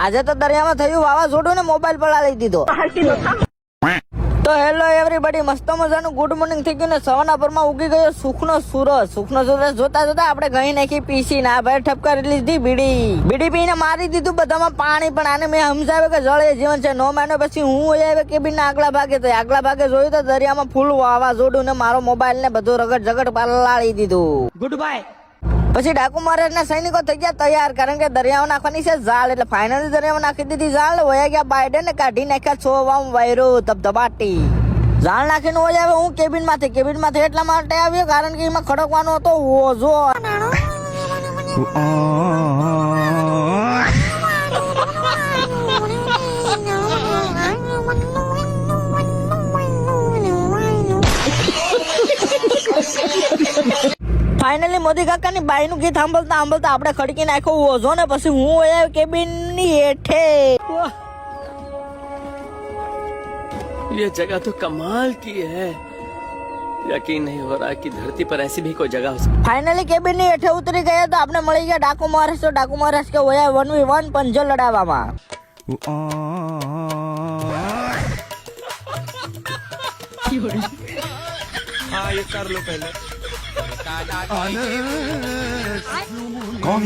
આજે તો દરિયામાં થયું વાવાઝોડું ને મોબાઈલ પડાવી દીધો. તો હેલો એવરીબડી, મસ્ત મજાનું ગુડ મોર્નિંગ થઈ ગયું ને સવારના પરમાં ઉગી ગયો સુખનો સૂરજ. સુખનો સૂરજ જોતા જોતા આપણે ગઈ નાખી પીસી ના ભાઈ ઠપકારી લીધી બીડી પીને મારી દીધું બધામાં પાણી. પણ આને મેં સમજાવ્યું કે જળ એ જીવન છે. 9 મહિના પછી હું આવ્યો કેબિન ના આગલા ભાગે. તો આગલા ભાગે જોયું તો દરિયામાં ફૂલ વાવાઝોડું ને મારો મોબાઈલ ને બધું રગડ ઝગડ પલાળી દીધું. Good bye. પછી ડાકુ મહારાજ ના સૈનિકો થઈ ગયા તૈયાર, કારણ કે દરિયામાં નાખવાની છે ઝાડ. એટલે ફાઇનલી દરિયામાં નાખી દીધી ઝાડ. વયા ગયા બાઇડન ને કાઢી નાખ્યા 6 વામ વાયરો ધબધબાટી. ઝાડ નાખીને વયા આવ્યો હું કેબિન માંથી એટલા માટે આવ્યો કારણ કે એમાં ખડકવાનો હતો ઓઝો. ફાઇનલી મોદી કાકા ની બાઈ નું ગીત સાંભળતા આપણે ખડકી નાખ્યો ઓઝો ને પછી હું આવ્યો કેબિન ની હેઠે. ये जगह तो कमाल की है, यकीन नहीं हो रहा कि धरती पर ऐसी भी कोई जगह हो सकती. ફાઇનલી કેબિન ની હેઠે ઉતરી ગયા તો આપણે મળી ગયા ડાકુ મહારાજ. તો ડાકુ મહારાજ કે ઓયા 1v1 પંજો લડાવવામાં. हाँ ये कर लो पहले. कौन